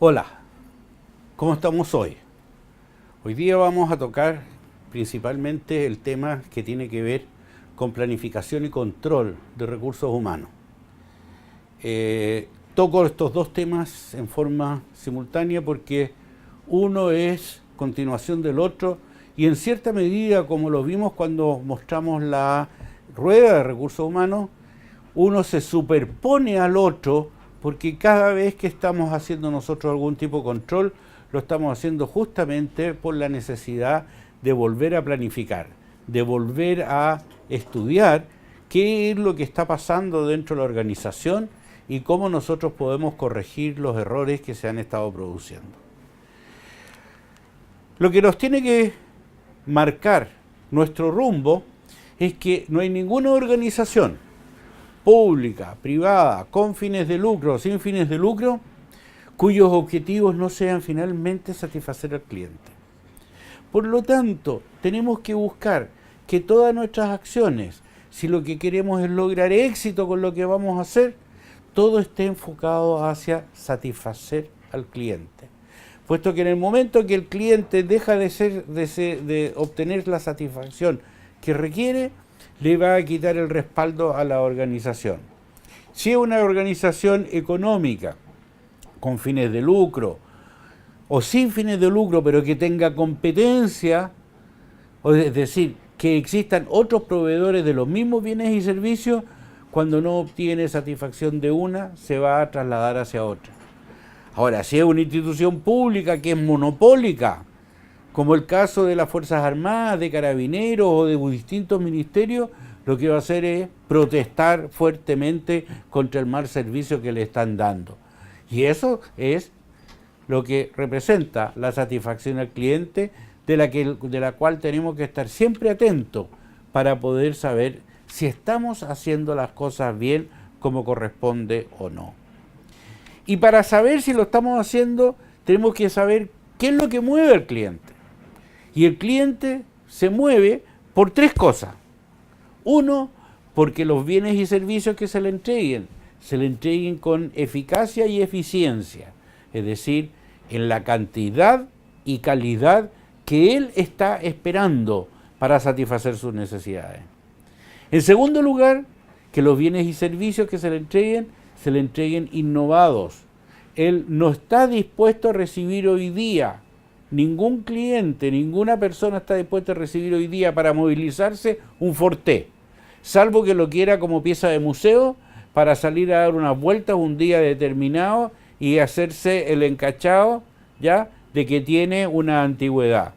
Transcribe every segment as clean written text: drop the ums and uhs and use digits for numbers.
Hola, ¿cómo estamos hoy? Hoy día vamos a tocar principalmente el tema que tiene que ver con planificación y control de recursos humanos. Toco estos dos temas en forma simultánea porque uno es continuación del otro y en cierta medida, como lo vimos cuando mostramos la rueda de recursos humanos, uno se superpone al otro porque cada vez que estamos haciendo nosotros algún tipo de control, lo estamos haciendo justamente por la necesidad de volver a planificar, de volver a estudiar qué es lo que está pasando dentro de la organización y cómo nosotros podemos corregir los errores que se han estado produciendo. Lo que nos tiene que marcar nuestro rumbo es que no hay ninguna organización pública, privada, con fines de lucro o sin fines de lucro, cuyos objetivos no sean finalmente satisfacer al cliente. Por lo tanto, tenemos que buscar que todas nuestras acciones, si lo que queremos es lograr éxito con lo que vamos a hacer, todo esté enfocado hacia satisfacer al cliente. Puesto que en el momento que el cliente deja de obtener la satisfacción que requiere, le va a quitar el respaldo a la organización. Si es una organización económica, con fines de lucro, o sin fines de lucro, pero que tenga competencia, es decir, que existan otros proveedores de los mismos bienes y servicios, cuando no obtiene satisfacción de una, se va a trasladar hacia otra. Ahora, si es una institución pública que es monopólica, como el caso de las Fuerzas Armadas, de Carabineros o de distintos ministerios, lo que va a hacer es protestar fuertemente contra el mal servicio que le están dando. Y eso es lo que representa la satisfacción al cliente, de la cual tenemos que estar siempre atentos para poder saber si estamos haciendo las cosas bien como corresponde o no. Y para saber si lo estamos haciendo, tenemos que saber qué es lo que mueve al cliente. Y el cliente se mueve por tres cosas. Uno, porque los bienes y servicios que se le entreguen con eficacia y eficiencia, es decir, en la cantidad y calidad que él está esperando para satisfacer sus necesidades. En segundo lugar, que los bienes y servicios que se le entreguen innovados. Él no está dispuesto a recibir hoy día, ningún cliente, ninguna persona está dispuesta a recibir hoy día para movilizarse un Forté, salvo que lo quiera como pieza de museo para salir a dar unas vueltas un día determinado y hacerse el encachado, ¿ya?, de que tiene una antigüedad.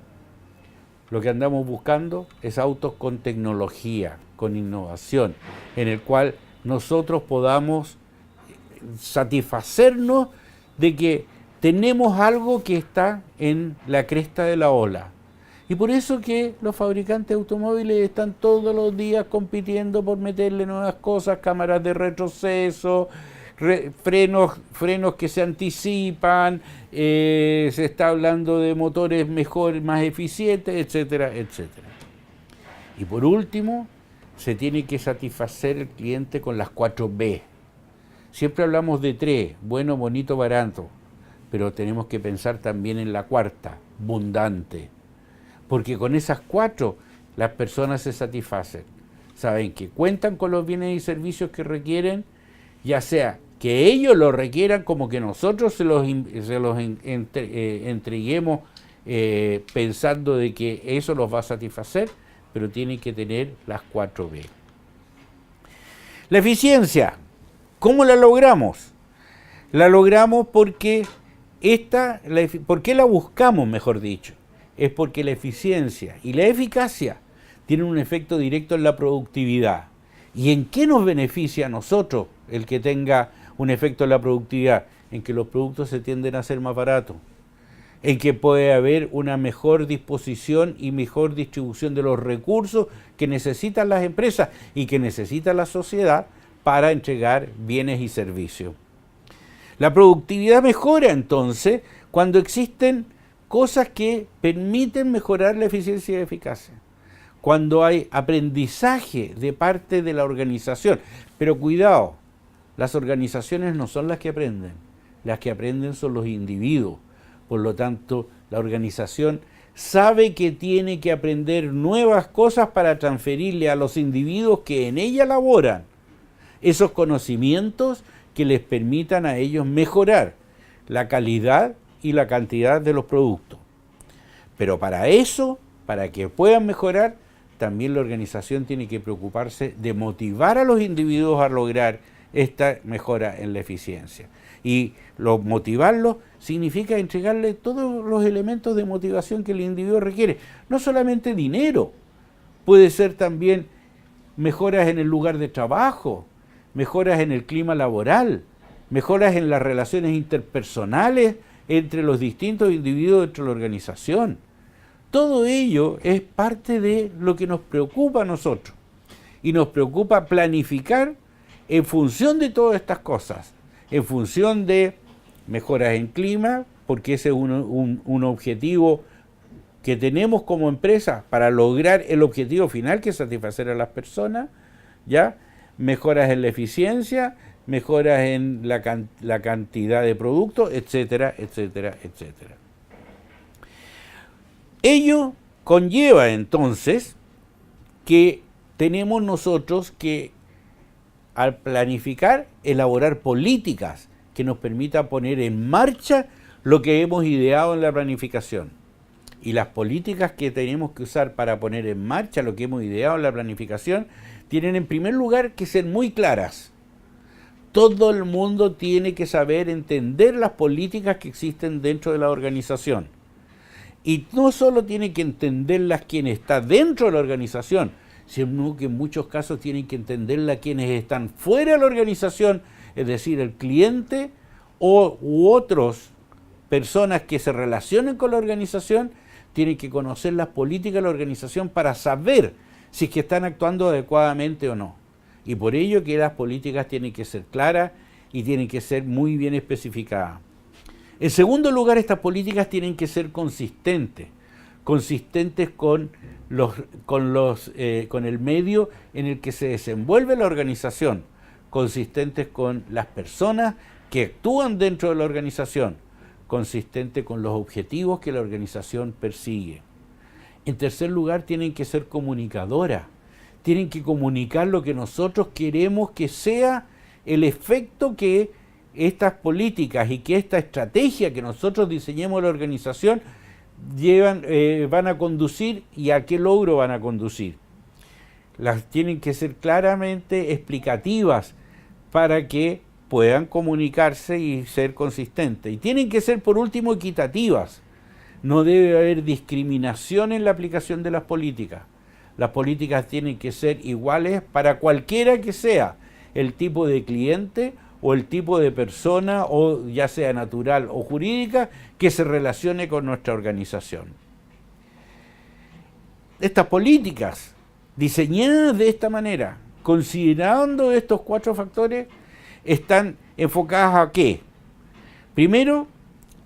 Lo que andamos buscando es autos con tecnología, con innovación, en el cual nosotros podamos satisfacernos de que tenemos algo que está en la cresta de la ola. Y por eso que los fabricantes de automóviles están todos los días compitiendo por meterle nuevas cosas, cámaras de retroceso, frenos que se anticipan, se está hablando de motores mejores, más eficientes, etcétera, etcétera. Y por último, se tiene que satisfacer el cliente con las 4B. Siempre hablamos de 3, bueno, bonito, barato, pero tenemos que pensar también en la cuarta, abundante. Porque con esas 4 las personas se satisfacen. Saben que cuentan con los bienes y servicios que requieren, ya sea que ellos lo requieran como que nosotros se los entreguemos pensando de que eso los va a satisfacer, pero tienen que tener las 4B. La eficiencia, ¿cómo la logramos? La logramos porque ¿por qué la buscamos, mejor dicho? Es porque la eficiencia y la eficacia tienen un efecto directo en la productividad. ¿Y en qué nos beneficia a nosotros el que tenga un efecto en la productividad? En que los productos se tienden a ser más baratos, en que puede haber una mejor disposición y mejor distribución de los recursos que necesitan las empresas y que necesita la sociedad para entregar bienes y servicios. La productividad mejora entonces cuando existen cosas que permiten mejorar la eficiencia y la eficacia. Cuando hay aprendizaje de parte de la organización. Pero cuidado, las organizaciones no son las que aprenden. las que aprenden son los individuos. Por lo tanto, la organización sabe que tiene que aprender nuevas cosas para transferirle a los individuos que en ella laboran esos conocimientos que les permitan a ellos mejorar la calidad y la cantidad de los productos. Pero para eso, para que puedan mejorar, también la organización tiene que preocuparse de motivar a los individuos a lograr esta mejora en la eficiencia. Y motivarlos significa entregarle todos los elementos de motivación que el individuo requiere. No solamente dinero, puede ser también mejoras en el lugar de trabajo, mejoras en el clima laboral, mejoras en las relaciones interpersonales entre los distintos individuos dentro de la organización. Todo ello es parte de lo que nos preocupa a nosotros. Y nos preocupa planificar en función de todas estas cosas, en función de mejoras en clima, porque ese es un objetivo que tenemos como empresa para lograr el objetivo final, que es satisfacer a las personas, ¿ya? Mejoras en la eficiencia, mejoras en la cantidad de productos, etcétera, etcétera, etcétera. Ello conlleva entonces que tenemos nosotros que, al planificar, elaborar políticas que nos permitan poner en marcha lo que hemos ideado en la planificación. Y las políticas que tenemos que usar para poner en marcha lo que hemos ideado en la planificación tienen en primer lugar que ser muy claras. Todo el mundo tiene que saber entender las políticas que existen dentro de la organización. Y no solo tiene que entenderlas quien está dentro de la organización, sino que en muchos casos tienen que entenderlas quienes están fuera de la organización, es decir, el cliente u otras personas que se relacionen con la organización, tienen que conocer las políticas de la organización para saber si es que están actuando adecuadamente o no. Y por ello que las políticas tienen que ser claras y tienen que ser muy bien especificadas. En segundo lugar, estas políticas tienen que ser consistentes con el medio en el que se desenvuelve la organización, consistentes con las personas que actúan dentro de la organización, consistentes con los objetivos que la organización persigue. En tercer lugar, tienen que ser comunicadoras, tienen que comunicar lo que nosotros queremos que sea el efecto que estas políticas y que esta estrategia que nosotros diseñemos la organización van a conducir y a qué logro van a conducir. Las tienen que ser claramente explicativas para que puedan comunicarse y ser consistentes. Y tienen que ser, por último, equitativas. No debe haber discriminación en la aplicación de las políticas. Las políticas tienen que ser iguales para cualquiera que sea el tipo de cliente o el tipo de persona, o ya sea natural o jurídica, que se relacione con nuestra organización. Estas políticas, diseñadas de esta manera, considerando estos 4 factores, están enfocadas ¿a qué? Primero,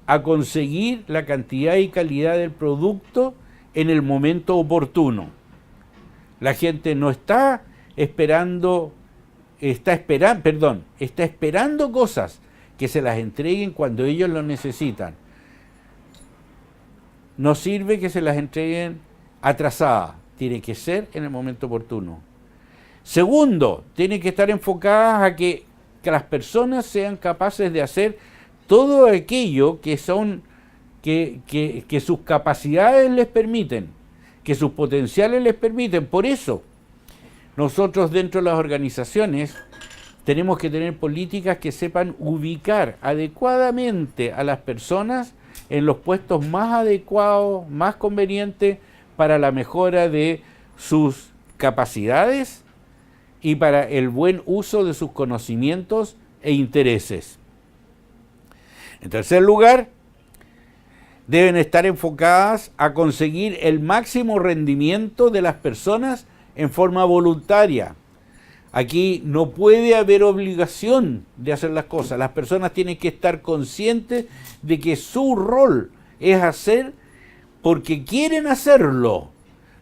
a conseguir la cantidad y calidad del producto en el momento oportuno. La gente no está esperando cosas que se las entreguen cuando ellos lo necesitan. No sirve que se las entreguen atrasadas, tiene que ser en el momento oportuno. Segundo, tiene que estar enfocadas a que las personas sean capaces de hacer todo aquello que sus capacidades les permiten, que sus potenciales les permiten. Por eso, nosotros dentro de las organizaciones tenemos que tener políticas que sepan ubicar adecuadamente a las personas en los puestos más adecuados, más convenientes para la mejora de sus capacidades y para el buen uso de sus conocimientos e intereses. En tercer lugar, deben estar enfocadas a conseguir el máximo rendimiento de las personas en forma voluntaria. Aquí no puede haber obligación de hacer las cosas. Las personas tienen que estar conscientes de que su rol es hacer porque quieren hacerlo,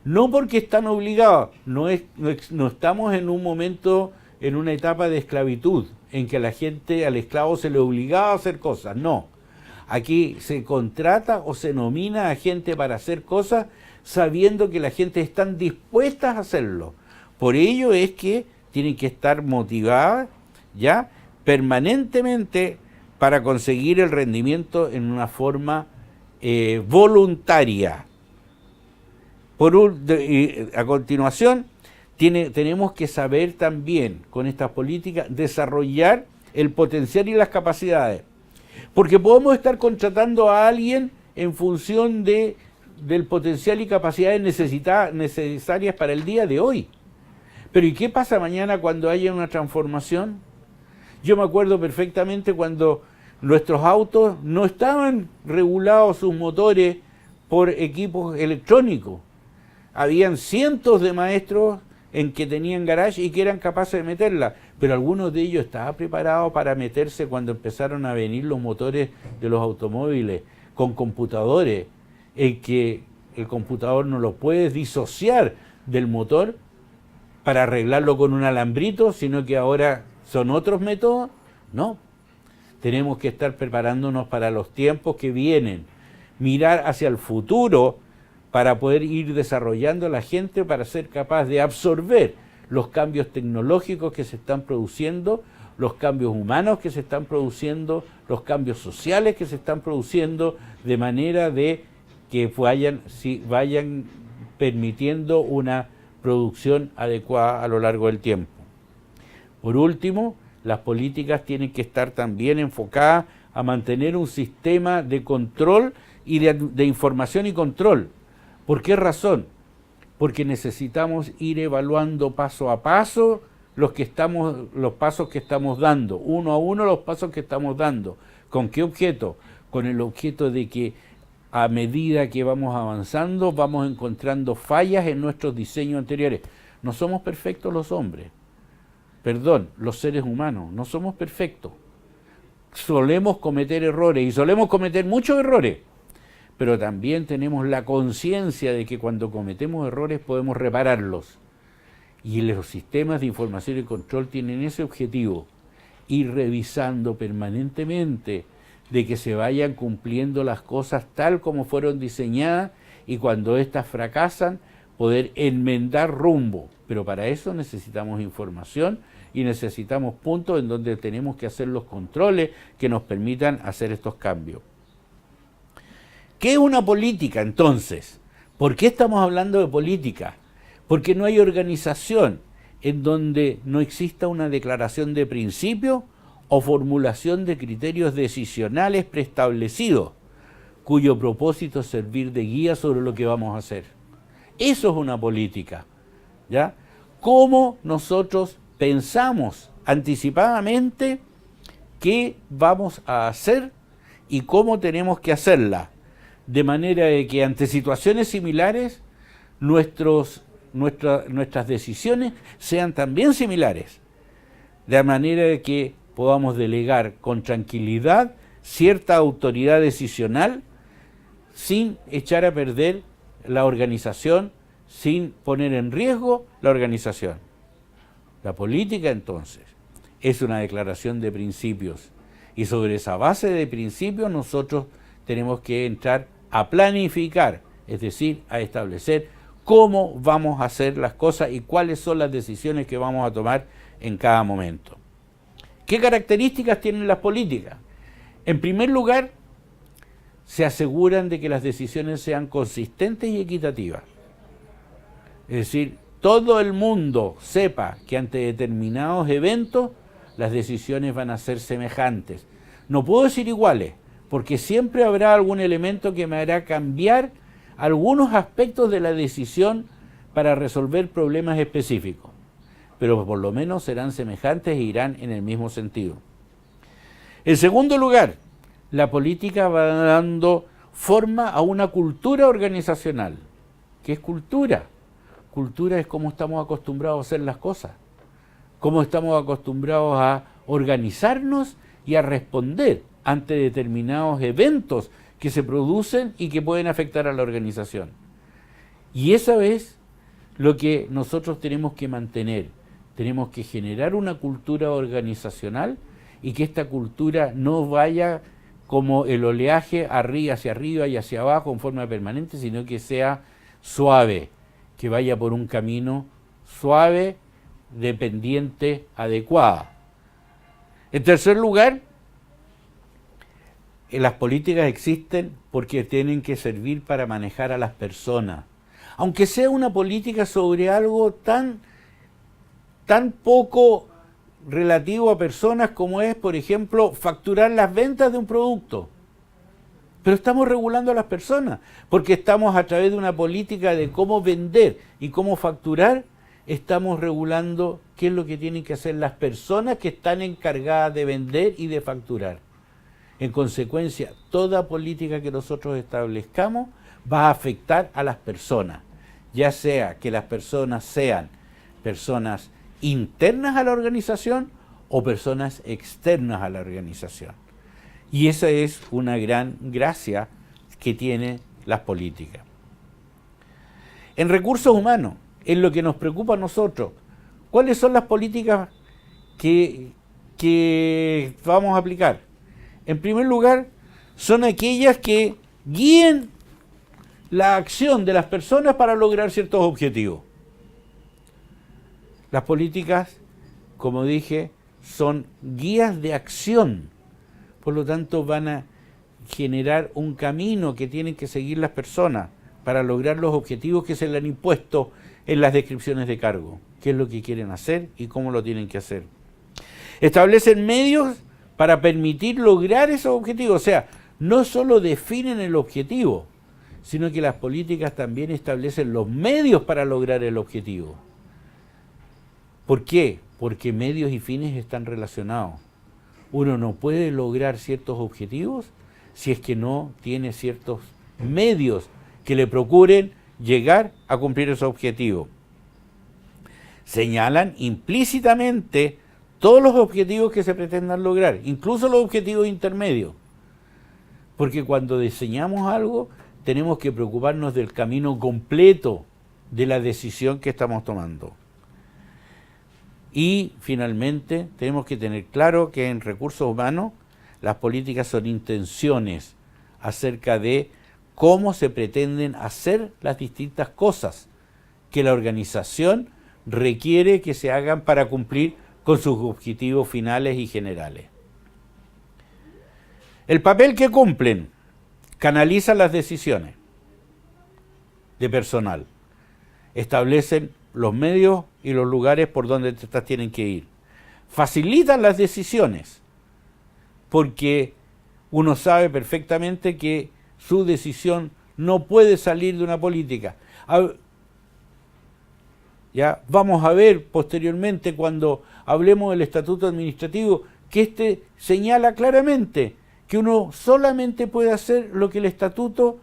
no porque están obligados. No estamos en un momento, en una etapa de esclavitud. en que a la gente, al esclavo se le obligaba a hacer cosas, no. Aquí se contrata o se nomina a gente para hacer cosas sabiendo que la gente está dispuesta a hacerlo. Por ello es que tienen que estar motivadas ya permanentemente para conseguir el rendimiento en una forma voluntaria. A continuación, tenemos que saber también con estas políticas desarrollar el potencial y las capacidades. Porque podemos estar contratando a alguien en función del potencial y capacidades necesarias para el día de hoy. Pero ¿y qué pasa mañana cuando haya una transformación? Yo me acuerdo perfectamente cuando nuestros autos no estaban regulados sus motores por equipos electrónicos. Habían cientos de maestros en que tenían garage y que eran capaces de meterla, pero algunos de ellos estaban preparados para meterse cuando empezaron a venir los motores de los automóviles con computadores, en que el computador no lo puedes disociar del motor para arreglarlo con un alambrito, sino que ahora son otros métodos. No, tenemos que estar preparándonos para los tiempos que vienen, mirar hacia el futuro para poder ir desarrollando a la gente para ser capaz de absorber los cambios tecnológicos que se están produciendo, los cambios humanos que se están produciendo, los cambios sociales que se están produciendo, de manera de que vayan permitiendo una producción adecuada a lo largo del tiempo. Por último, las políticas tienen que estar también enfocadas a mantener un sistema de control y de información y control. ¿Por qué razón? Porque necesitamos ir evaluando paso a paso los pasos que estamos dando, uno a uno los pasos que estamos dando. ¿Con qué objeto? Con el objeto de que a medida que vamos avanzando vamos encontrando fallas en nuestros diseños anteriores. No somos perfectos los hombres, los seres humanos, no somos perfectos. Solemos cometer errores y solemos cometer muchos errores. Pero también tenemos la conciencia de que cuando cometemos errores podemos repararlos. Y los sistemas de información y control tienen ese objetivo, ir revisando permanentemente de que se vayan cumpliendo las cosas tal como fueron diseñadas y cuando éstas fracasan, poder enmendar rumbo. Pero para eso necesitamos información y necesitamos puntos en donde tenemos que hacer los controles que nos permitan hacer estos cambios. ¿Qué es una política entonces? ¿Por qué estamos hablando de política? Porque no hay organización en donde no exista una declaración de principio o formulación de criterios decisionales preestablecidos, cuyo propósito es servir de guía sobre lo que vamos a hacer. Eso es una política, ¿ya? ¿Cómo nosotros pensamos anticipadamente qué vamos a hacer y cómo tenemos que hacerla? De manera de que ante situaciones similares nuestras decisiones sean también similares, de manera de que podamos delegar con tranquilidad cierta autoridad decisional sin echar a perder la organización, sin poner en riesgo la organización. La política entonces es una declaración de principios y sobre esa base de principios nosotros tenemos que entrar a planificar, es decir, a establecer cómo vamos a hacer las cosas y cuáles son las decisiones que vamos a tomar en cada momento. ¿Qué características tienen las políticas? En primer lugar, se aseguran de que las decisiones sean consistentes y equitativas. Es decir, todo el mundo sepa que ante determinados eventos las decisiones van a ser semejantes. No puedo decir iguales, porque siempre habrá algún elemento que me hará cambiar algunos aspectos de la decisión para resolver problemas específicos, pero por lo menos serán semejantes e irán en el mismo sentido. En segundo lugar, la política va dando forma a una cultura organizacional. ¿Qué es cultura? Cultura es cómo estamos acostumbrados a hacer las cosas, cómo estamos acostumbrados a organizarnos y a responder ante determinados eventos que se producen y que pueden afectar a la organización. Y esa es lo que nosotros tenemos que mantener, Tenemos que generar una cultura organizacional y que esta cultura no vaya como el oleaje hacia arriba y hacia abajo en forma permanente, sino que sea suave, que vaya por un camino suave, de pendiente adecuada. En tercer lugar, las políticas existen porque tienen que servir para manejar a las personas. Aunque sea una política sobre algo tan poco relativo a personas como es, por ejemplo, facturar las ventas de un producto. Pero estamos regulando a las personas, porque estamos a través de una política de cómo vender y cómo facturar, estamos regulando qué es lo que tienen que hacer las personas que están encargadas de vender y de facturar. En consecuencia, toda política que nosotros establezcamos va a afectar a las personas, ya sea que las personas sean personas internas a la organización o personas externas a la organización. Y esa es una gran gracia que tienen las políticas. En recursos humanos, en lo que nos preocupa a nosotros, ¿cuáles son las políticas que vamos a aplicar? En primer lugar, son aquellas que guíen la acción de las personas para lograr ciertos objetivos. Las políticas, como dije, son guías de acción. Por lo tanto, van a generar un camino que tienen que seguir las personas para lograr los objetivos que se les han impuesto en las descripciones de cargo. Qué es lo que quieren hacer y cómo lo tienen que hacer. Establecen medios para permitir lograr esos objetivos. O sea, no solo definen el objetivo, sino que las políticas también establecen los medios para lograr el objetivo. ¿Por qué? Porque medios y fines están relacionados. Uno no puede lograr ciertos objetivos si es que no tiene ciertos medios que le procuren llegar a cumplir esos objetivos. Señalan implícitamente todos los objetivos que se pretendan lograr, incluso los objetivos intermedios. Porque cuando diseñamos algo, tenemos que preocuparnos del camino completo de la decisión que estamos tomando. Y finalmente tenemos que tener claro que en recursos humanos las políticas son intenciones acerca de cómo se pretenden hacer las distintas cosas que la organización requiere que se hagan para cumplir con sus objetivos finales y generales. El papel que cumplen: canalizan las decisiones de personal, establecen los medios y los lugares por donde estas tienen que ir, facilitan las decisiones, porque uno sabe perfectamente que su decisión no puede salir de una política. Ya vamos a ver posteriormente, cuando hablemos del estatuto administrativo, que este señala claramente que uno solamente puede hacer lo que el estatuto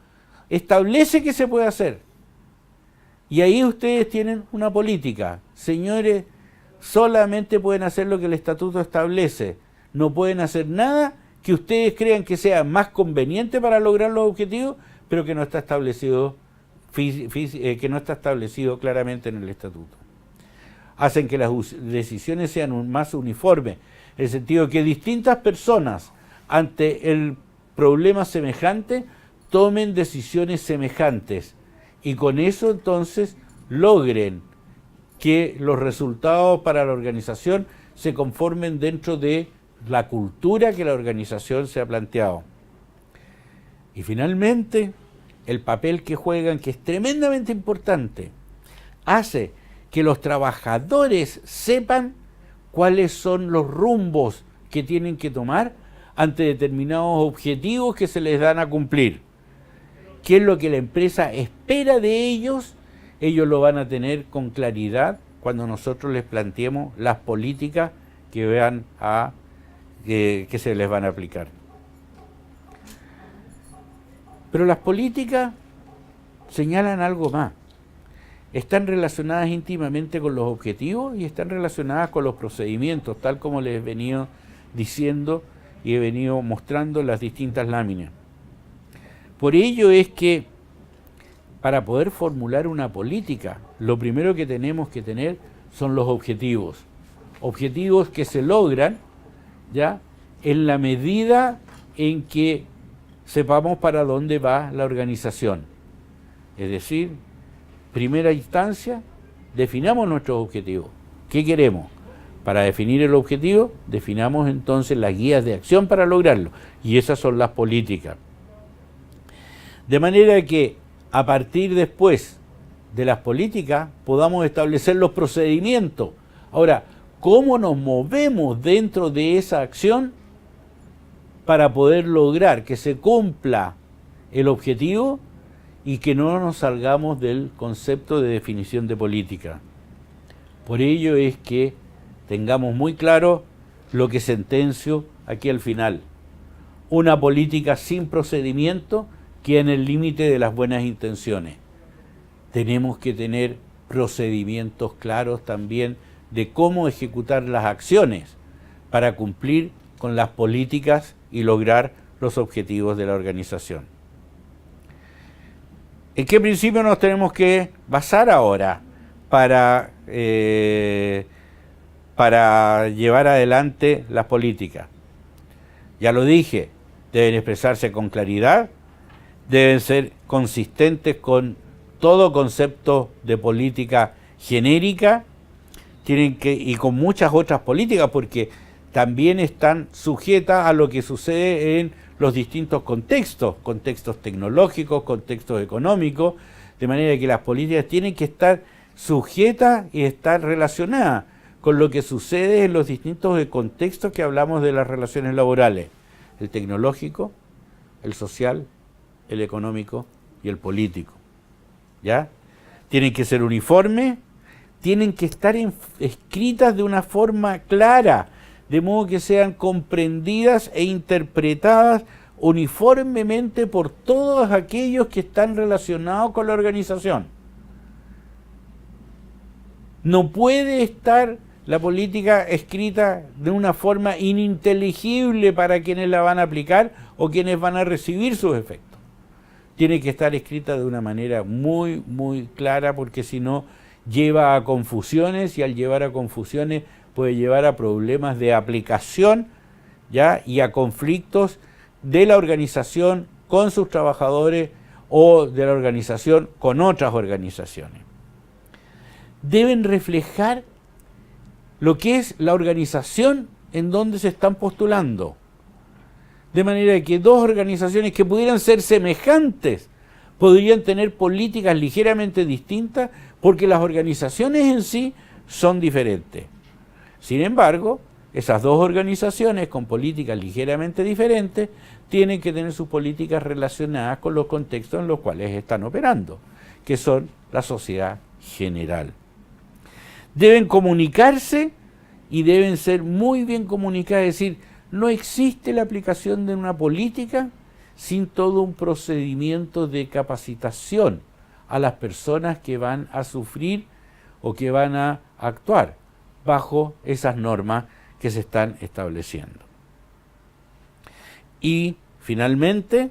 establece que se puede hacer. Y ahí ustedes tienen una política. Señores, solamente pueden hacer lo que el estatuto establece. No pueden hacer nada que ustedes crean que sea más conveniente para lograr los objetivos, pero que no está establecido, claramente en el estatuto. Hacen que las decisiones sean más uniformes, en el sentido que distintas personas ante el problema semejante tomen decisiones semejantes y con eso entonces logren que los resultados para la organización se conformen dentro de la cultura que la organización se ha planteado. Y finalmente, el papel que juegan, que es tremendamente importante, hace que los trabajadores sepan cuáles son los rumbos que tienen que tomar ante determinados objetivos que se les dan a cumplir. ¿Qué es lo que la empresa espera de ellos? Ellos lo van a tener con claridad cuando nosotros les planteemos las políticas que que se les van a aplicar. Pero las políticas señalan algo más. Están relacionadas íntimamente con los objetivos y están relacionadas con los procedimientos, tal como les he venido diciendo y he venido mostrando en las distintas láminas. Por ello es que para poder formular una política, lo primero que tenemos que tener son los objetivos. Objetivos que se logran, ¿ya?, en la medida en que sepamos para dónde va la organización. Es decir, primera instancia, definamos nuestros objetivos. ¿Qué queremos? Para definir el objetivo, definamos entonces las guías de acción para lograrlo. Y esas son las políticas. De manera que a partir después de las políticas podamos establecer los procedimientos. Ahora, ¿cómo nos movemos dentro de esa acción para poder lograr que se cumpla el objetivo y que no nos salgamos del concepto de definición de política? Por ello es que tengamos muy claro lo que sentencio aquí al final. Una política sin procedimiento queda en el límite de las buenas intenciones. Tenemos que tener procedimientos claros también de cómo ejecutar las acciones para cumplir con las políticas y lograr los objetivos de la organización. ¿En qué principio nos tenemos que basar ahora para llevar adelante las políticas? Ya lo dije, deben expresarse con claridad, deben ser consistentes con todo concepto de política genérica, y con muchas otras políticas, porque también están sujetas a lo que sucede en los distintos contextos tecnológicos, contextos económicos, de manera que las políticas tienen que estar sujetas y estar relacionadas con lo que sucede en los distintos contextos que hablamos de las relaciones laborales: el tecnológico, el social, el económico y el político. ¿Ya? Tienen que ser uniformes, tienen que estar escritas de una forma clara, de modo que sean comprendidas e interpretadas uniformemente por todos aquellos que están relacionados con la organización. No puede estar la política escrita de una forma ininteligible para quienes la van a aplicar o quienes van a recibir sus efectos. Tiene que estar escrita de una manera muy, muy clara, porque si no lleva a confusiones, y al llevar a confusiones puede llevar a problemas de aplicación, ¿ya?, y a conflictos de la organización con sus trabajadores o de la organización con otras organizaciones. Deben reflejar lo que es la organización en donde se están postulando. De manera que dos organizaciones que pudieran ser semejantes podrían tener políticas ligeramente distintas, porque las organizaciones en sí son diferentes. Sin embargo, esas dos organizaciones con políticas ligeramente diferentes tienen que tener sus políticas relacionadas con los contextos en los cuales están operando, que son la sociedad general. Deben comunicarse y deben ser muy bien comunicadas, es decir, no existe la aplicación de una política sin todo un procedimiento de capacitación a las personas que van a sufrir o que van a actuar bajo esas normas que se están estableciendo. Y finalmente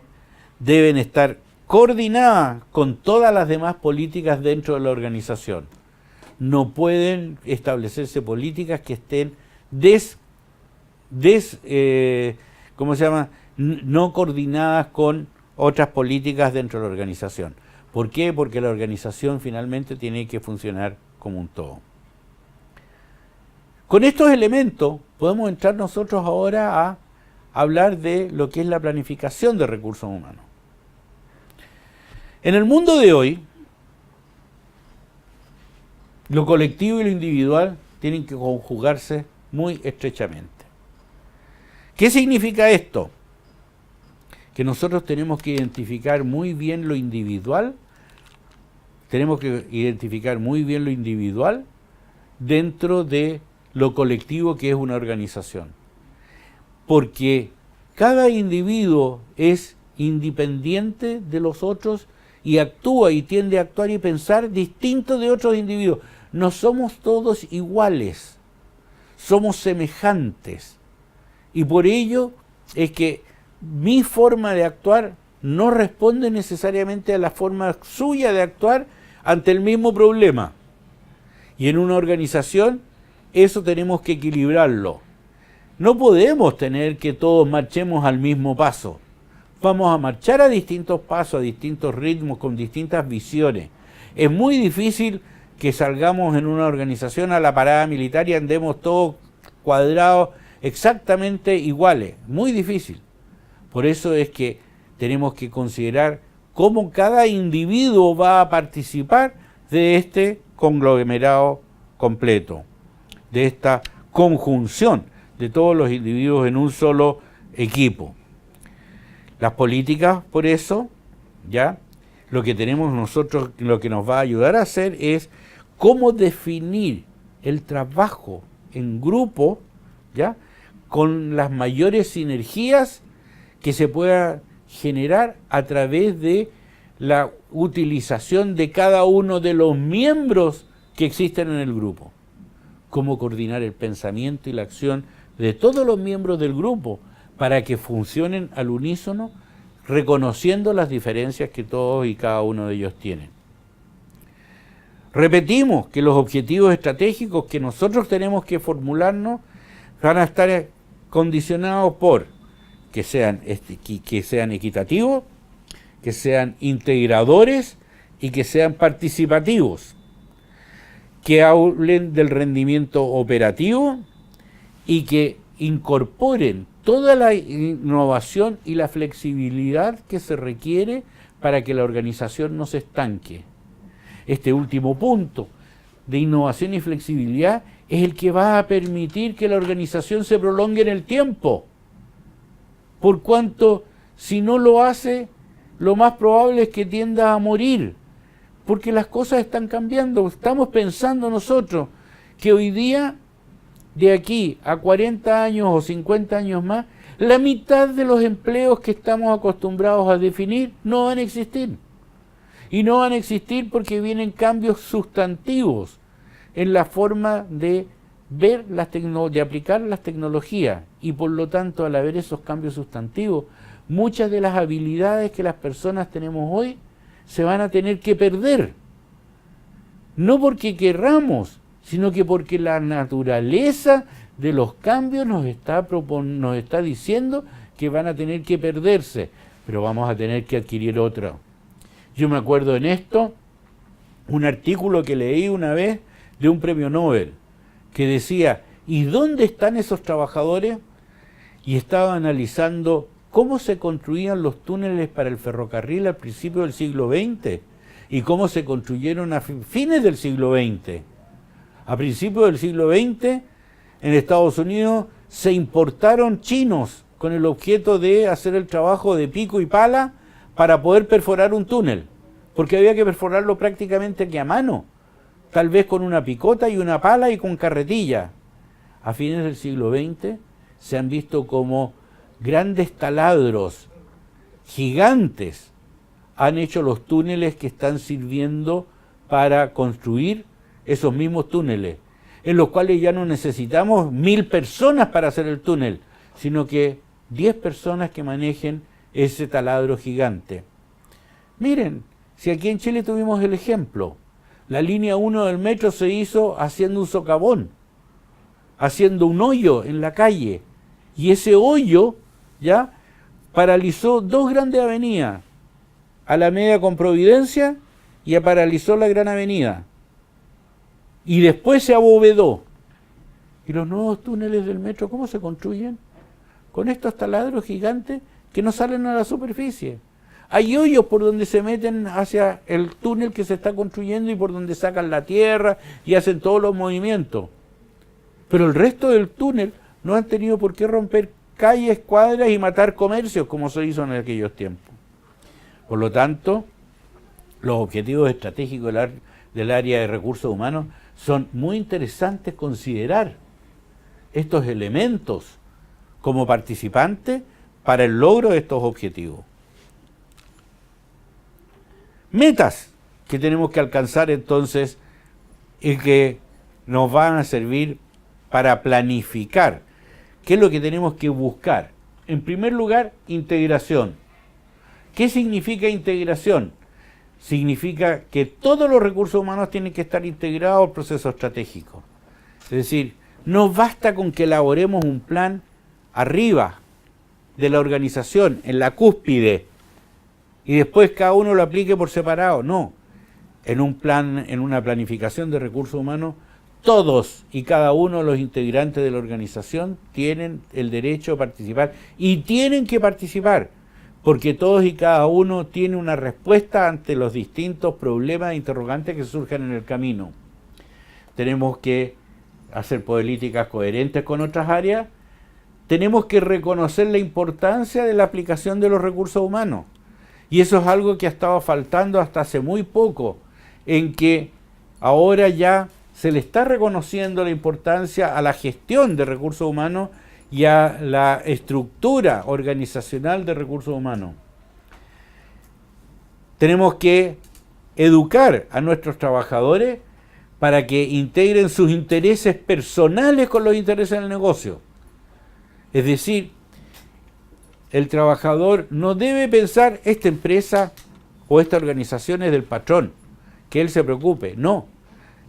deben estar coordinadas con todas las demás políticas dentro de la organización. No pueden establecerse políticas que estén no coordinadas con otras políticas dentro de la organización. ¿Por qué? Porque la organización finalmente tiene que funcionar como un todo. Con estos elementos podemos entrar nosotros ahora a hablar de lo que es la planificación de recursos humanos. En el mundo de hoy, lo colectivo y lo individual tienen que conjugarse muy estrechamente. ¿Qué significa esto? Que nosotros tenemos que identificar muy bien lo individual, dentro de lo colectivo que es una organización. Porque cada individuo es independiente de los otros y actúa y tiende a actuar y pensar distinto de otros individuos. No somos todos iguales, somos semejantes. Y por ello es que mi forma de actuar no responde necesariamente a la forma suya de actuar ante el mismo problema. Y en una organización eso tenemos que equilibrarlo. No podemos tener que todos marchemos al mismo paso. Vamos a marchar a distintos pasos, a distintos ritmos, con distintas visiones. Es muy difícil que salgamos en una organización a la parada militar y andemos todos cuadrados exactamente iguales. Muy difícil. Por eso es que tenemos que considerar cómo cada individuo va a participar de este conglomerado completo, de esta conjunción de todos los individuos en un solo equipo. Las políticas, por eso, ya, lo que tenemos nosotros, lo que nos va a ayudar a hacer es cómo definir el trabajo en grupo, ya, con las mayores sinergias que se pueda generar a través de la utilización de cada uno de los miembros que existen en el grupo. Cómo coordinar el pensamiento y la acción de todos los miembros del grupo para que funcionen al unísono, reconociendo las diferencias que todos y cada uno de ellos tienen. Repetimos que los objetivos estratégicos que nosotros tenemos que formularnos van a estar condicionados por que sean equitativos, que sean integradores y que sean participativos, que hablen del rendimiento operativo y que incorporen toda la innovación y la flexibilidad que se requiere para que la organización no se estanque. Este último punto de innovación y flexibilidad es el que va a permitir que la organización se prolongue en el tiempo. Por cuanto, si no lo hace, lo más probable es que tienda a morir, porque las cosas están cambiando. Estamos pensando nosotros que hoy día, de aquí a 40 años o 50 años más, la mitad de los empleos que estamos acostumbrados a definir no van a existir. Y no van a existir porque vienen cambios sustantivos en la forma de ver de aplicar las tecnologías, y por lo tanto, al haber esos cambios sustantivos, muchas de las habilidades que las personas tenemos hoy se van a tener que perder. No porque querramos, sino que porque la naturaleza de los cambios nos está diciendo que van a tener que perderse, pero vamos a tener que adquirir otro. Yo me acuerdo en esto, un artículo que leí una vez de un premio Nobel, que decía, ¿y dónde están esos trabajadores? Y estaba analizando cómo se construían los túneles para el ferrocarril al principio del siglo XX y cómo se construyeron a fines del siglo XX. A principios del siglo XX, en Estados Unidos, se importaron chinos con el objeto de hacer el trabajo de pico y pala para poder perforar un túnel, porque había que perforarlo prácticamente que a mano, tal vez con una picota y una pala y con carretilla. A fines del siglo XX se han visto como grandes taladros gigantes han hecho los túneles que están sirviendo para construir esos mismos túneles, en los cuales ya no necesitamos 1000 personas para hacer el túnel, sino que 10 personas que manejen ese taladro gigante. Miren, si aquí en Chile tuvimos el ejemplo, la línea 1 del metro se hizo haciendo un socavón, haciendo un hoyo en la calle, y ese hoyo ya paralizó 2 grandes avenidas, Alameda con Providencia, y paralizó la Gran Avenida, y después se abovedó. ¿Y los nuevos túneles del metro cómo se construyen? Con estos taladros gigantes que no salen a la superficie. Hay hoyos por donde se meten hacia el túnel que se está construyendo y por donde sacan la tierra y hacen todos los movimientos. Pero el resto del túnel no han tenido por qué romper calles, cuadras y matar comercios como se hizo en aquellos tiempos. Por lo tanto, los objetivos estratégicos del área de recursos humanos son muy interesantes considerar estos elementos como participantes para el logro de estos objetivos. Metas que tenemos que alcanzar entonces y que nos van a servir para planificar. ¿Qué es lo que tenemos que buscar? En primer lugar, integración. ¿Qué significa integración? significa que todos los recursos humanos tienen que estar integrados al proceso estratégico. Es decir, no basta con que elaboremos un plan arriba de la organización, en la cúspide, y después cada uno lo aplique por separado. No. En un plan, en una planificación de recursos humanos, todos y cada uno de los integrantes de la organización tienen el derecho a participar y tienen que participar, porque todos y cada uno tiene una respuesta ante los distintos problemas e interrogantes que surjan en el camino. Tenemos que hacer políticas coherentes con otras áreas, tenemos que reconocer la importancia de la aplicación de los recursos humanos. Y eso es algo que ha estado faltando hasta hace muy poco, en que ahora ya se le está reconociendo la importancia a la gestión de recursos humanos y a la estructura organizacional de recursos humanos. Tenemos que educar a nuestros trabajadores para que integren sus intereses personales con los intereses del negocio. Es decir, el trabajador no debe pensar esta empresa o esta organización es del patrón, que él se preocupe. No,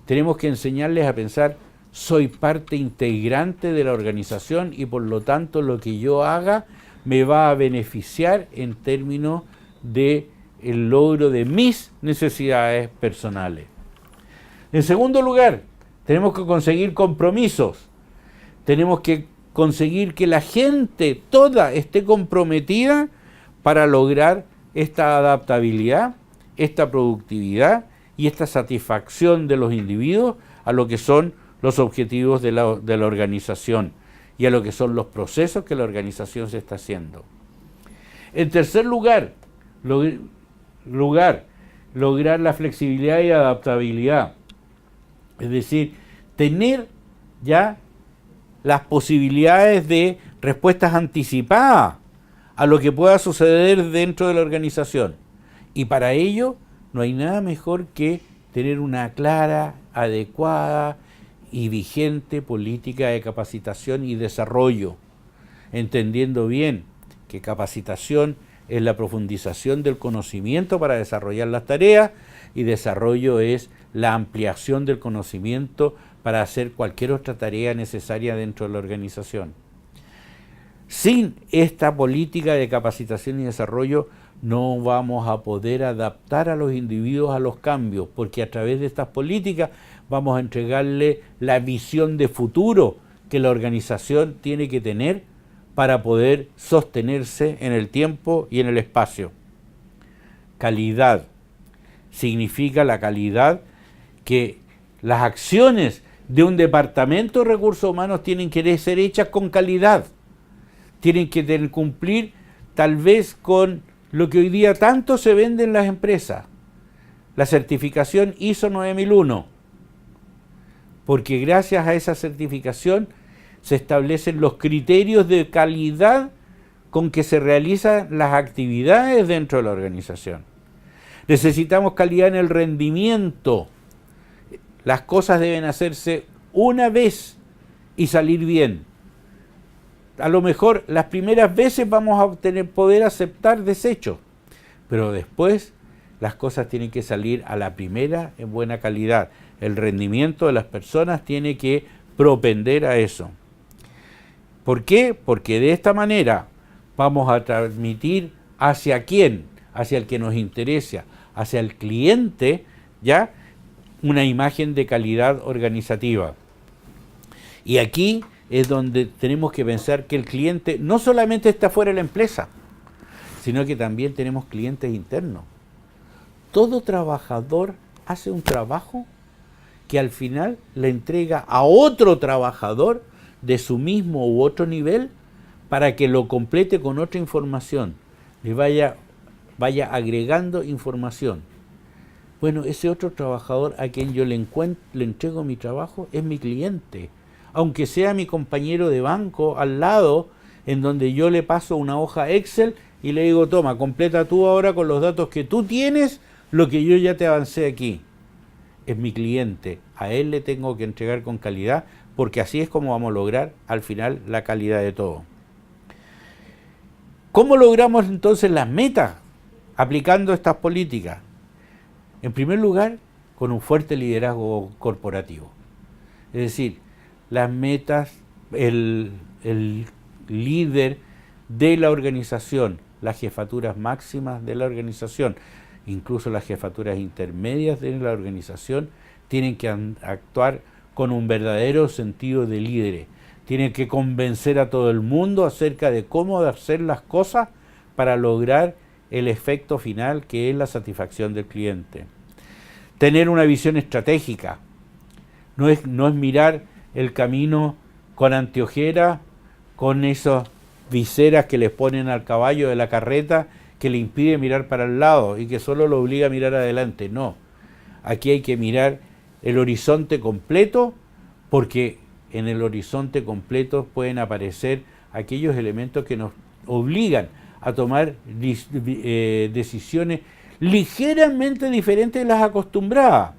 tenemos que enseñarles a pensar, soy parte integrante de la organización y por lo tanto lo que yo haga me va a beneficiar en términos de el logro de mis necesidades personales. En segundo lugar, tenemos que conseguir compromisos. Tenemos que conseguir que la gente toda esté comprometida para lograr esta adaptabilidad, esta productividad y esta satisfacción de los individuos a lo que son los objetivos de la organización y a lo que son los procesos que la organización se está haciendo. En tercer lugar, lograr la flexibilidad y adaptabilidad. Es decir, tener ya las posibilidades de respuestas anticipadas a lo que pueda suceder dentro de la organización. Y para ello no hay nada mejor que tener una clara, adecuada y vigente política de capacitación y desarrollo, entendiendo bien que capacitación es la profundización del conocimiento para desarrollar las tareas y desarrollo es la ampliación del conocimiento para hacer cualquier otra tarea necesaria dentro de la organización. Sin esta política de capacitación y desarrollo no vamos a poder adaptar a los individuos a los cambios, porque a través de estas políticas vamos a entregarle la visión de futuro que la organización tiene que tener para poder sostenerse en el tiempo y en el espacio. Calidad. Significa la calidad que las acciones de un departamento de recursos humanos tienen que ser hechas con calidad. Tienen que cumplir tal vez con lo que hoy día tanto se vende en las empresas, la certificación ISO 9001, porque gracias a esa certificación se establecen los criterios de calidad con que se realizan las actividades dentro de la organización. Necesitamos calidad en el rendimiento. Las cosas deben hacerse una vez y salir bien. A lo mejor las primeras veces vamos a poder aceptar desechos, pero después las cosas tienen que salir a la primera en buena calidad. El rendimiento de las personas tiene que propender a eso. ¿Por qué? Porque de esta manera vamos a transmitir hacia quién, hacia el que nos interesa, hacia el cliente, ¿ya? Una imagen de calidad organizativa. Y aquí es donde tenemos que pensar que el cliente no solamente está fuera de la empresa, sino que también tenemos clientes internos. Todo trabajador hace un trabajo que al final le entrega a otro trabajador de su mismo u otro nivel para que lo complete con otra información, le vaya agregando información. Bueno, ese otro trabajador a quien yo le entrego mi trabajo es mi cliente, aunque sea mi compañero de banco al lado, en donde yo le paso una hoja Excel y le digo, toma, completa tú ahora con los datos que tú tienes lo que yo ya te avancé aquí. Es mi cliente, a él le tengo que entregar con calidad, porque así es como vamos a lograr al final la calidad de todo. ¿Cómo logramos entonces las metas aplicando estas políticas? En primer lugar, con un fuerte liderazgo corporativo. Es decir, las metas, el líder de la organización, las jefaturas máximas de la organización, incluso las jefaturas intermedias de la organización, tienen que actuar con un verdadero sentido de líderes. Tienen que convencer a todo el mundo acerca de cómo hacer las cosas para lograr el efecto final, que es la satisfacción del cliente. Tener una visión estratégica. No es mirar el camino con anteojera, con esas viseras que les ponen al caballo de la carreta que le impide mirar para el lado y que solo lo obliga a mirar adelante. No, aquí hay que mirar el horizonte completo, porque en el horizonte completo pueden aparecer aquellos elementos que nos obligan a tomar decisiones ligeramente diferentes de las acostumbradas,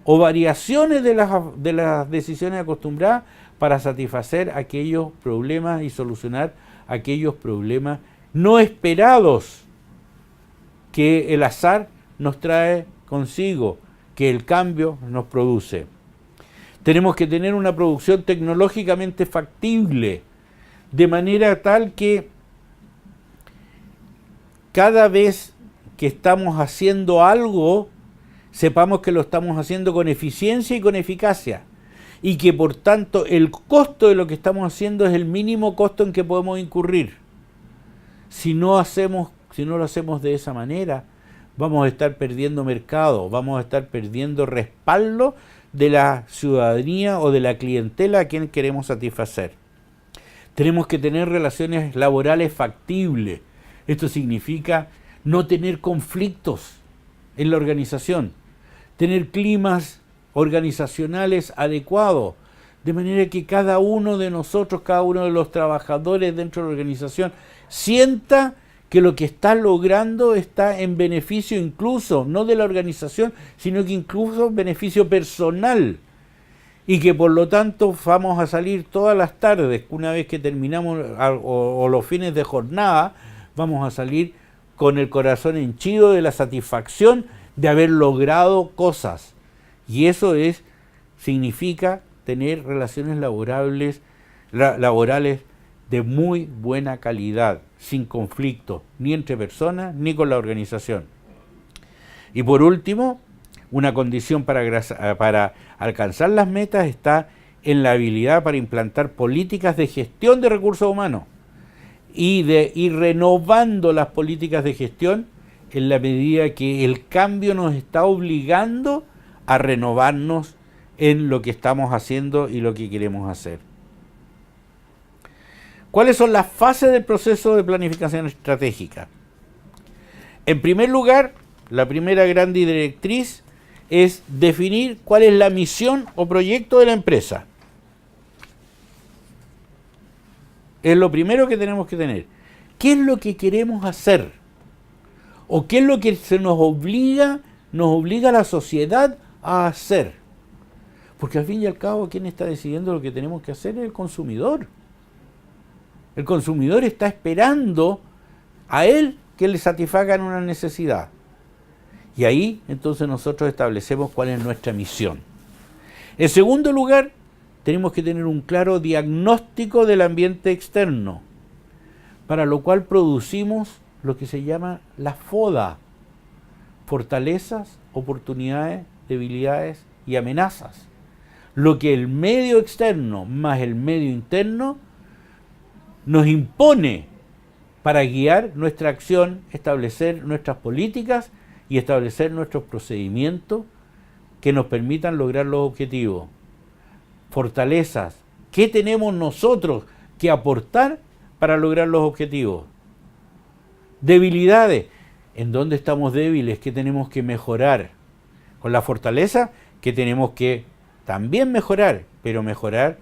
o variaciones de las decisiones acostumbradas para satisfacer aquellos problemas y solucionar aquellos problemas no esperados que el azar nos trae consigo, que el cambio nos produce. Tenemos que tener una producción tecnológicamente factible, de manera tal que cada vez que estamos haciendo algo, sepamos que lo estamos haciendo con eficiencia y con eficacia, y que por tanto el costo de lo que estamos haciendo es el mínimo costo en que podemos incurrir. Si no lo hacemos de esa manera, vamos a estar perdiendo mercado, vamos a estar perdiendo respaldo de la ciudadanía o de la clientela a quien queremos satisfacer. Tenemos que tener relaciones laborales factibles. Esto significa no tener conflictos en la organización, tener climas organizacionales adecuados, de manera que cada uno de nosotros, cada uno de los trabajadores dentro de la organización, sienta que lo que está logrando está en beneficio incluso, no de la organización, sino que incluso beneficio personal. Y que por lo tanto vamos a salir todas las tardes, una vez que terminamos, o los fines de jornada, vamos a salir con el corazón henchido de la satisfacción de haber logrado cosas. Y eso significa tener relaciones laborales de muy buena calidad, sin conflicto, ni entre personas, ni con la organización. Y por último, una condición para alcanzar las metas está en la habilidad para implantar políticas de gestión de recursos humanos y de ir renovando las políticas de gestión en la medida que el cambio nos está obligando a renovarnos en lo que estamos haciendo y lo que queremos hacer. ¿Cuáles son las fases del proceso de planificación estratégica? En primer lugar, la primera gran directriz es definir cuál es la misión o proyecto de la empresa. Es lo primero que tenemos que tener. ¿Qué es lo que queremos hacer? ¿O qué es lo que nos obliga a la sociedad a hacer? Porque al fin y al cabo, ¿quién está decidiendo lo que tenemos que hacer? Es el consumidor. El consumidor está esperando a él que le satisfagan una necesidad. Y ahí entonces nosotros establecemos cuál es nuestra misión. En segundo lugar, tenemos que tener un claro diagnóstico del ambiente externo, para lo cual producimos lo que se llama la FODA: fortalezas, oportunidades, debilidades y amenazas. Lo que el medio externo más el medio interno nos impone para guiar nuestra acción, establecer nuestras políticas y establecer nuestros procedimientos que nos permitan lograr los objetivos. Fortalezas, ¿qué tenemos nosotros que aportar para lograr los objetivos? Debilidades, ¿en dónde estamos débiles? ¿Qué tenemos que mejorar? Con la fortaleza, ¿qué tenemos que también mejorar? Pero mejorar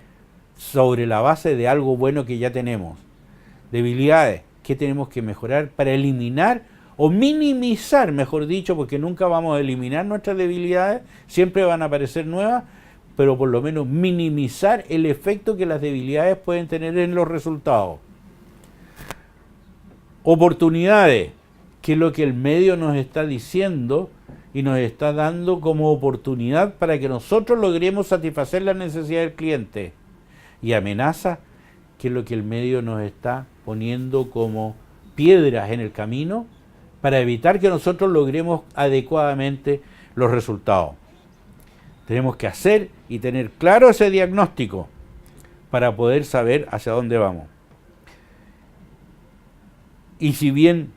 sobre la base de algo bueno que ya tenemos. Debilidades, ¿qué tenemos que mejorar para eliminar o minimizar, mejor dicho, porque nunca vamos a eliminar nuestras debilidades, siempre van a aparecer nuevas, pero por lo menos minimizar el efecto que las debilidades pueden tener en los resultados. Oportunidades, que es lo que el medio nos está diciendo y nos está dando como oportunidad para que nosotros logremos satisfacer las necesidades del cliente. Y amenaza, que es lo que el medio nos está poniendo como piedras en el camino para evitar que nosotros logremos adecuadamente los resultados. Tenemos que hacer y tener claro ese diagnóstico para poder saber hacia dónde vamos. Y si bien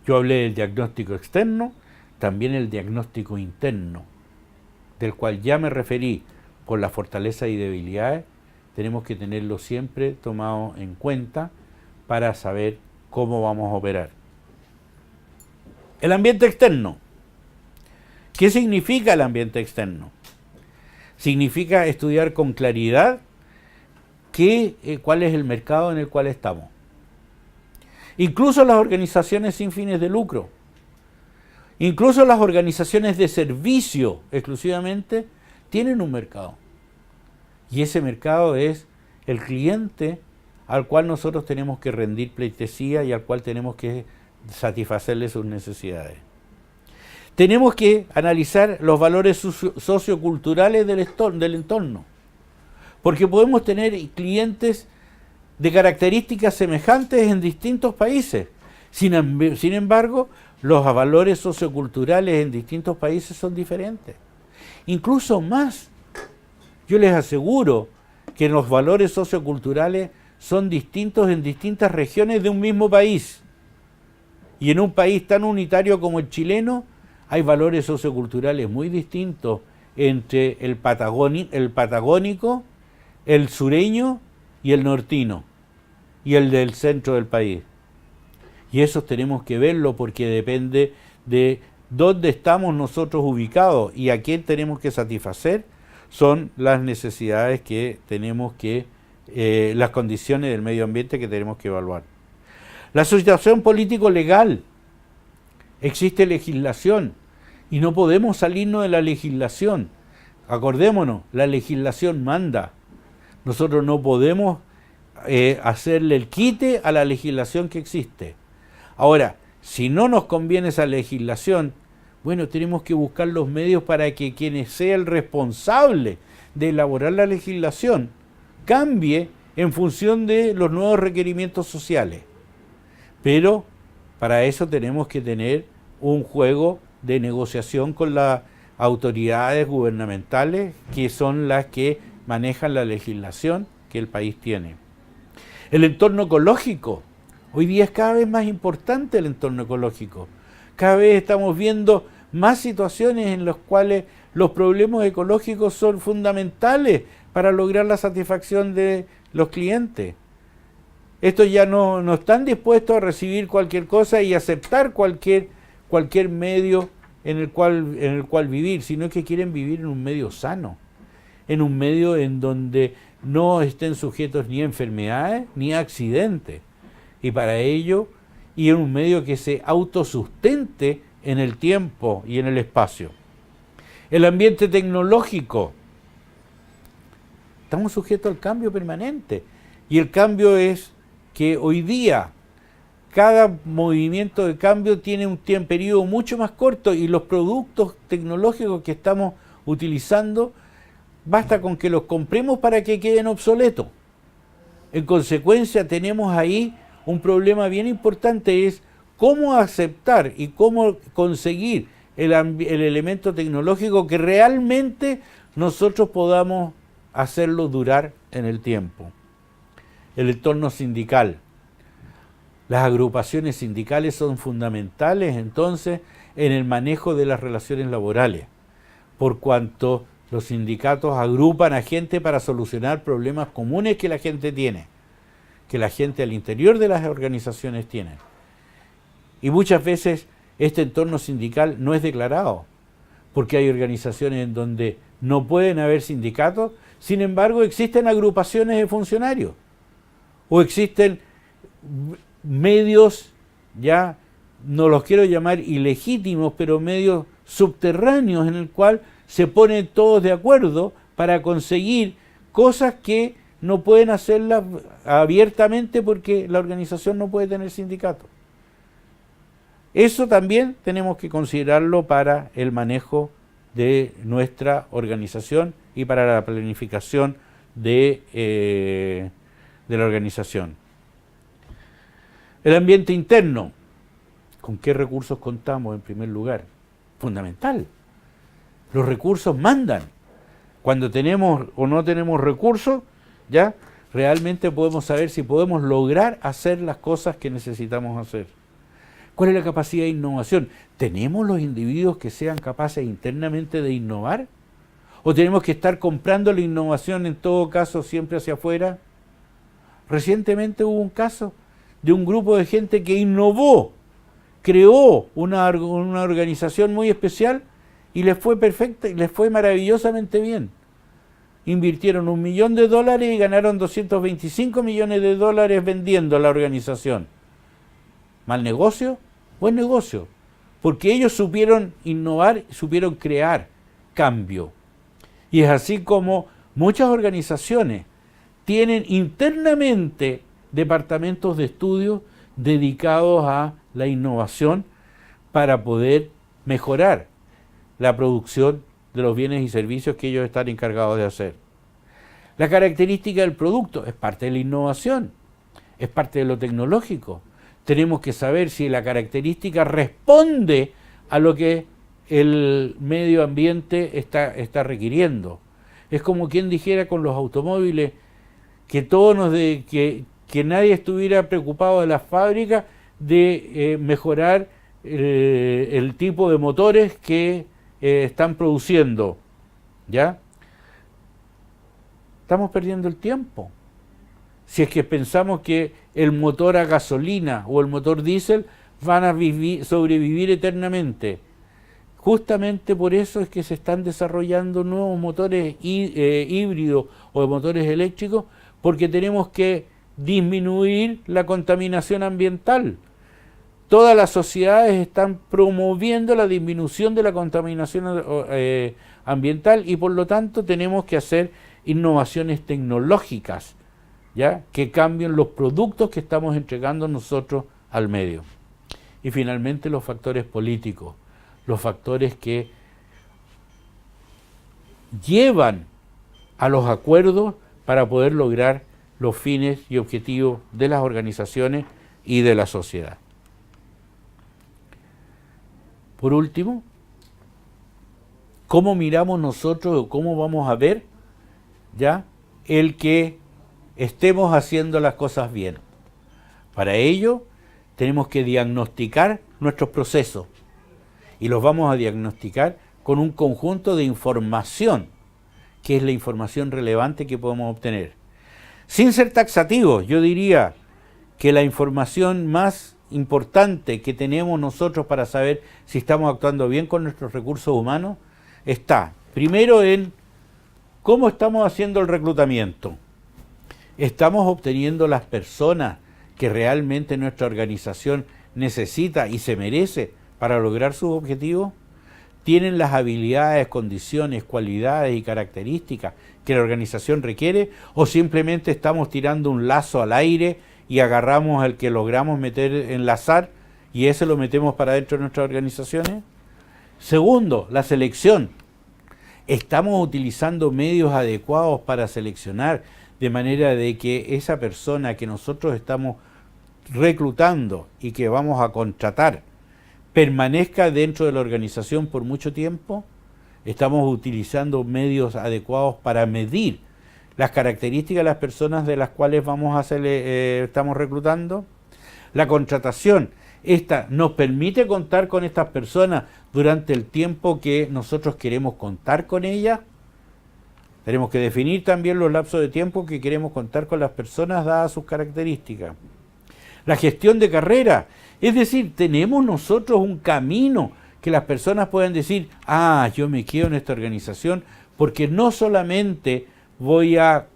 yo hablé del diagnóstico externo, también el diagnóstico interno, del cual ya me referí con las fortalezas y debilidades, tenemos que tenerlo siempre tomado en cuenta para saber cómo vamos a operar. El ambiente externo. ¿Qué significa el ambiente externo? Significa estudiar con claridad cuál es el mercado en el cual estamos. Incluso las organizaciones sin fines de lucro, incluso las organizaciones de servicio exclusivamente, tienen un mercado. Y ese mercado es el cliente al cual nosotros tenemos que rendir pleitesía y al cual tenemos que satisfacerle sus necesidades. Tenemos que analizar los valores socioculturales del entorno, porque podemos tener clientes de características semejantes en distintos países. Sin embargo, los valores socioculturales en distintos países son diferentes. Incluso más, yo les aseguro que los valores socioculturales son distintos en distintas regiones de un mismo país. Y en un país tan unitario como el chileno, hay valores socioculturales muy distintos entre el patagónico, el sureño y el nortino, y el del centro del país. Y eso tenemos que verlo porque depende de dónde estamos nosotros ubicados y a quién tenemos que satisfacer, son las necesidades que tenemos que, las condiciones del medio ambiente que tenemos que evaluar. La situación político-legal. Existe legislación y no podemos salirnos de la legislación. Acordémonos, la legislación manda. Nosotros no podemos hacerle el quite a la legislación que existe. Ahora, si no nos conviene esa legislación, bueno, tenemos que buscar los medios para que quien sea el responsable de elaborar la legislación cambie en función de los nuevos requerimientos sociales. Pero para eso tenemos que tener un juego de negociación con las autoridades gubernamentales, que son las que manejan la legislación que el país tiene. El entorno ecológico. Hoy día es cada vez más importante el entorno ecológico. Cada vez estamos viendo más situaciones en las cuales los problemas ecológicos son fundamentales para lograr la satisfacción de los clientes. Estos ya no están dispuestos a recibir cualquier cosa y aceptar cualquier medio en el cual vivir, sino que quieren vivir en un medio sano, en un medio en donde no estén sujetos ni a enfermedades ni a accidentes. Y para ello, y en un medio que se autosustente en el tiempo y en el espacio. El ambiente tecnológico. Estamos sujetos al cambio permanente. Y el cambio es que hoy día cada movimiento de cambio tiene un periodo mucho más corto y los productos tecnológicos que estamos utilizando, basta con que los compremos para que queden obsoletos. En consecuencia, tenemos ahí un problema bien importante, es cómo aceptar y cómo conseguir el elemento tecnológico que realmente nosotros podamos hacerlo durar en el tiempo. El entorno sindical. Las agrupaciones sindicales son fundamentales entonces en el manejo de las relaciones laborales, por cuanto los sindicatos agrupan a gente para solucionar problemas comunes que la gente tiene, que la gente al interior de las organizaciones tiene. Y muchas veces este entorno sindical no es declarado, porque hay organizaciones en donde no pueden haber sindicatos, sin embargo existen agrupaciones de funcionarios, o existen medios, ya no los quiero llamar ilegítimos, pero medios subterráneos en el cual se ponen todos de acuerdo para conseguir cosas que no pueden hacerlas abiertamente porque la organización no puede tener sindicato. Eso también tenemos que considerarlo para el manejo de nuestra organización y para la planificación de la organización. El ambiente interno. ¿Con qué recursos contamos en primer lugar? Fundamental. Los recursos mandan. Cuando tenemos o no tenemos recursos, ya realmente podemos saber si podemos lograr hacer las cosas que necesitamos hacer. ¿Cuál es la capacidad de innovación? ¿Tenemos los individuos que sean capaces internamente de innovar? ¿O tenemos que estar comprando la innovación en todo caso siempre hacia afuera? Recientemente hubo un caso de un grupo de gente que innovó, creó una organización muy especial y les fue perfecta y les fue maravillosamente bien. Invirtieron $1 millón y ganaron 225 millones de dólares vendiendo la organización. ¿Mal negocio? Buen negocio. Porque ellos supieron innovar, supieron crear cambio. Y es así como muchas organizaciones tienen internamente departamentos de estudio dedicados a la innovación para poder mejorar la producción de los bienes y servicios que ellos están encargados de hacer. La característica del producto es parte de la innovación, es parte de lo tecnológico. Tenemos que saber si la característica responde a lo que el medio ambiente está requiriendo. Es como quien dijera con los automóviles que que nadie estuviera preocupado de las fábricas de mejorar el tipo de motores que están produciendo. ¿Ya? Estamos perdiendo el tiempo. Si es que pensamos que el motor a gasolina o el motor diésel van a sobrevivir eternamente. Justamente por eso es que se están desarrollando nuevos motores híbridos o motores eléctricos, porque tenemos que disminuir la contaminación ambiental. Todas las sociedades están promoviendo la disminución de la contaminación ambiental y por lo tanto tenemos que hacer innovaciones tecnológicas, ¿ya?, que cambien los productos que estamos entregando nosotros al medio. Y finalmente los factores políticos, los factores que llevan a los acuerdos para poder lograr los fines y objetivos de las organizaciones y de la sociedad. Por último, ¿cómo miramos nosotros o cómo vamos a ver ya el que estemos haciendo las cosas bien? Para ello tenemos que diagnosticar nuestros procesos y los vamos a diagnosticar con un conjunto de información, que es la información relevante que podemos obtener. Sin ser taxativos, yo diría que la información más importante que tenemos nosotros para saber si estamos actuando bien con nuestros recursos humanos está primero en cómo estamos haciendo el reclutamiento. ¿Estamos obteniendo las personas que realmente nuestra organización necesita y se merece para lograr sus objetivos? ¿Tienen las habilidades, condiciones, cualidades y características que la organización requiere? ¿O simplemente estamos tirando un lazo al aire y agarramos al que logramos enlazar y ese lo metemos para dentro de nuestras organizaciones? Segundo, la selección. ¿Estamos utilizando medios adecuados para seleccionar de manera de que esa persona que nosotros estamos reclutando y que vamos a contratar permanezca dentro de la organización por mucho tiempo? ¿Estamos utilizando medios adecuados para medir las características de las personas de las cuales estamos reclutando? La contratación, esta nos permite contar con estas personas durante el tiempo que nosotros queremos contar con ellas. Tenemos que definir también los lapsos de tiempo que queremos contar con las personas dadas sus características. La gestión de carrera, es decir, tenemos nosotros un camino que las personas pueden decir, yo me quedo en esta organización porque no solamente voy a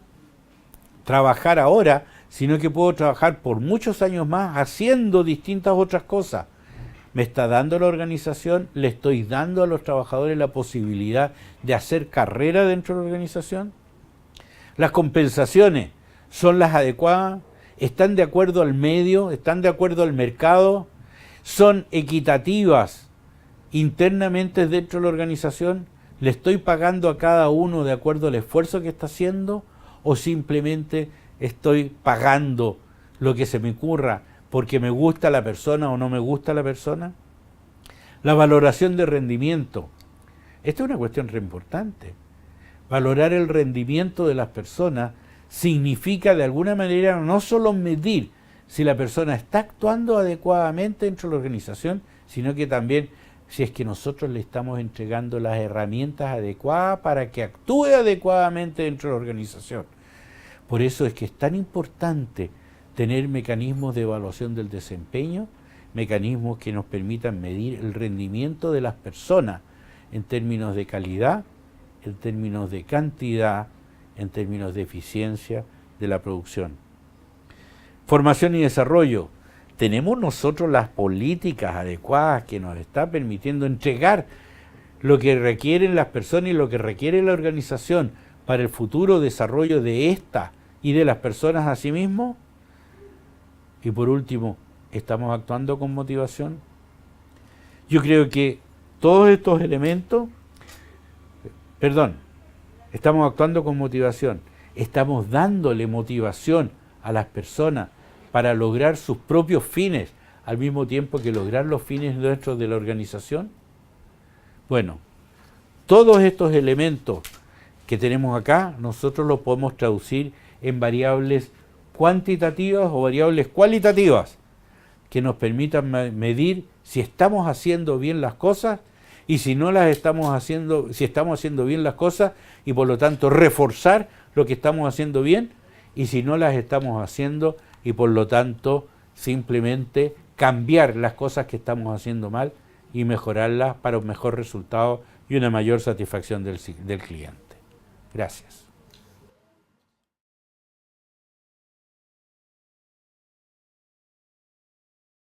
trabajar ahora, sino que puedo trabajar por muchos años más haciendo distintas otras cosas. ¿Me está dando la organización? ¿Le estoy dando a los trabajadores la posibilidad de hacer carrera dentro de la organización? ¿Las compensaciones son las adecuadas? ¿Están de acuerdo al medio? ¿Están de acuerdo al mercado? son equitativas internamente dentro de la organización, le estoy pagando a cada uno de acuerdo al esfuerzo que está haciendo, o simplemente estoy pagando lo que se me ocurra porque me gusta la persona o no me gusta la persona. La valoración de rendimiento. Esta es una cuestión re importante. Valorar el rendimiento de las personas significa de alguna manera no solo medir si la persona está actuando adecuadamente dentro de la organización, sino que también si es que nosotros le estamos entregando las herramientas adecuadas para que actúe adecuadamente dentro de la organización. Por eso es que es tan importante tener mecanismos de evaluación del desempeño, mecanismos que nos permitan medir el rendimiento de las personas en términos de calidad, en términos de cantidad, en términos de eficiencia de la producción. Formación y desarrollo. ¿Tenemos nosotros las políticas adecuadas que nos está permitiendo entregar lo que requieren las personas y lo que requiere la organización para el futuro desarrollo de esta y de las personas a sí mismos? Y por último, ¿estamos actuando con motivación? Yo creo que todos estos elementos, estamos actuando con motivación, estamos dándole motivación a las personas para lograr sus propios fines, al mismo tiempo que lograr los fines nuestros de la organización. Bueno, todos estos elementos que tenemos acá, nosotros los podemos traducir en variables cuantitativas o variables cualitativas que nos permitan medir si estamos haciendo bien las cosas y si no las estamos haciendo, si estamos haciendo bien las cosas y por lo tanto reforzar lo que estamos haciendo bien, y si no las estamos haciendo y por lo tanto simplemente cambiar las cosas que estamos haciendo mal y mejorarlas para un mejor resultado y una mayor satisfacción del cliente. Gracias.